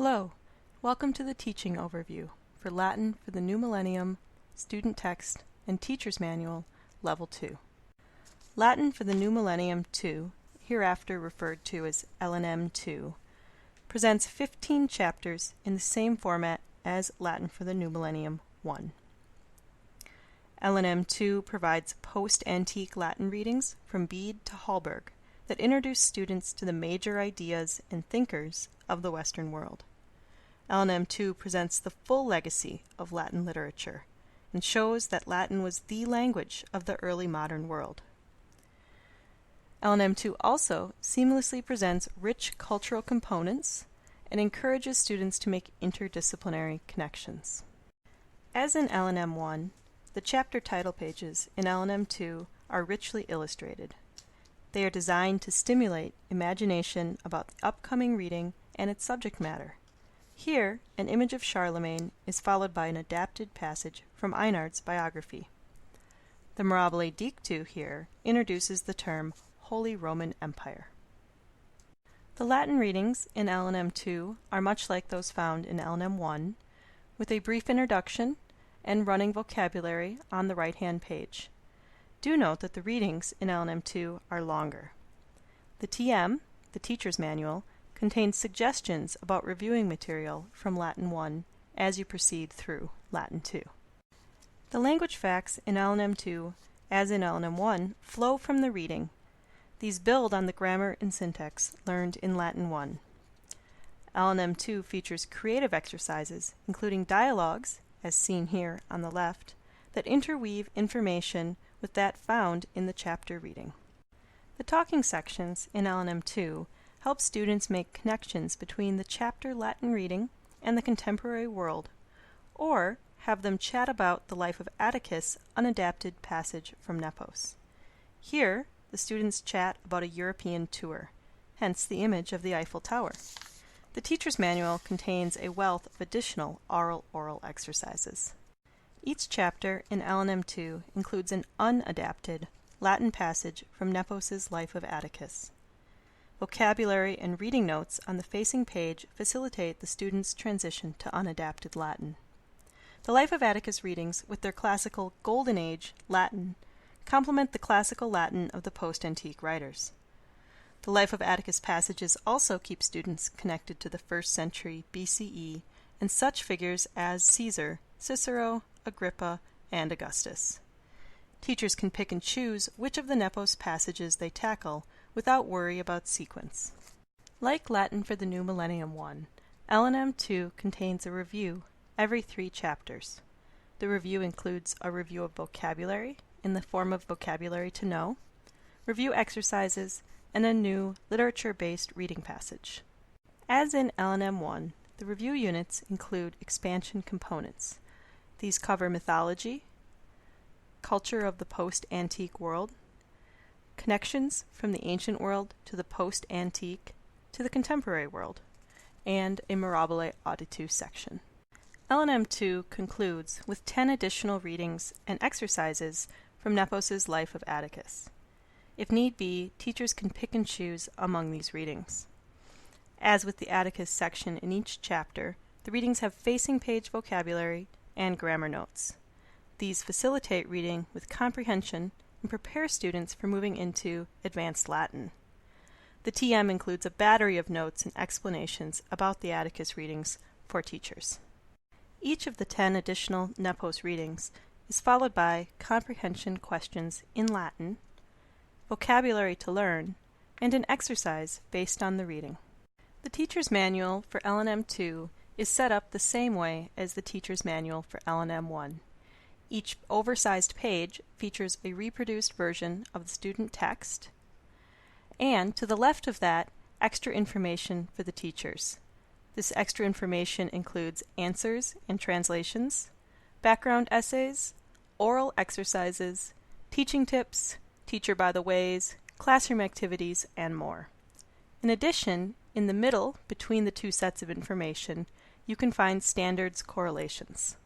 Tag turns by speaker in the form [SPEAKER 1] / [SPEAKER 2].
[SPEAKER 1] Hello, welcome to the teaching overview for Latin for the New Millennium, Student Text, and Teacher's Manual, Level 2. Latin for the New Millennium 2, hereafter referred to as LNM 2, presents 15 chapters in the same format as Latin for the New Millennium 1. LNM 2 provides post-antique Latin readings from Bede to Hallberg that introduce students to the major ideas and thinkers of the Western world. LNM 2 presents the full legacy of Latin literature and shows that Latin was the language of the early modern world. LNM 2 also seamlessly presents rich cultural components and encourages students to make interdisciplinary connections. As in LNM 1, the chapter title pages in LNM 2 are richly illustrated. They are designed to stimulate imagination about the upcoming reading and its subject matter. Here, an image of Charlemagne is followed by an adapted passage from Einard's biography. The Mirabile Dictu here introduces the term Holy Roman Empire. The Latin readings in LNM 2 are much like those found in LNM 1, with a brief introduction and running vocabulary on the right-hand page. Do note that the readings in LNM 2 are longer. The TM, the Teacher's Manual, contains suggestions about reviewing material from Latin 1 as you proceed through Latin 2. The language facts in LNM 2, as in LNM 1, flow from the reading. These build on the grammar and syntax learned in Latin 1. LNM 2 features creative exercises, including dialogues, as seen here on the left, that interweave information with that found in the chapter reading. The talking sections in LNM 2 help students make connections between the chapter Latin reading and the contemporary world, or have them chat about the life of Atticus' unadapted passage from Nepos. Here, the students chat about a European tour, hence the image of the Eiffel Tower. The Teacher's Manual contains a wealth of additional oral exercises. Each chapter in LNM 2 includes an unadapted Latin passage from Nepos' life of Atticus. Vocabulary and reading notes on the facing page facilitate the student's transition to unadapted Latin. The life of Atticus readings with their classical Golden Age Latin complement the classical Latin of the post-antique writers. The life of Atticus passages also keep students connected to the 1st century BCE and such figures as Caesar, Cicero, Agrippa, and Augustus. Teachers can pick and choose which of the Nepos passages they tackle without worry about sequence. Like Latin for the New Millennium 1, LNM 2 contains a review every 3 chapters. The review includes a review of vocabulary in the form of vocabulary to know, review exercises, and a new literature-based reading passage. As in LNM 1, the review units include expansion components. These cover mythology, culture of the post-antique world, connections from the ancient world to the post-antique to the contemporary world, and a Mirabile Auditu section. LNM 2 concludes with 10 additional readings and exercises from Nepos' life of Atticus. If need be, teachers can pick and choose among these readings. As with the Atticus section in each chapter, the readings have facing page vocabulary and grammar notes. These facilitate reading with comprehension and prepare students for moving into advanced Latin. The TM includes a battery of notes and explanations about the Atticus readings for teachers. Each of the 10 additional Nepos readings is followed by comprehension questions in Latin, vocabulary to learn, and an exercise based on the reading. The Teacher's Manual for LNM 2 is set up the same way as the Teacher's Manual for LNM 1. Each oversized page features a reproduced version of the student text, and to the left of that, extra information for the teachers. This extra information includes answers and translations, background essays, oral exercises, teaching tips, teacher by the ways, classroom activities, and more. In addition, in the middle, between the 2 sets of information, you can find standards correlations.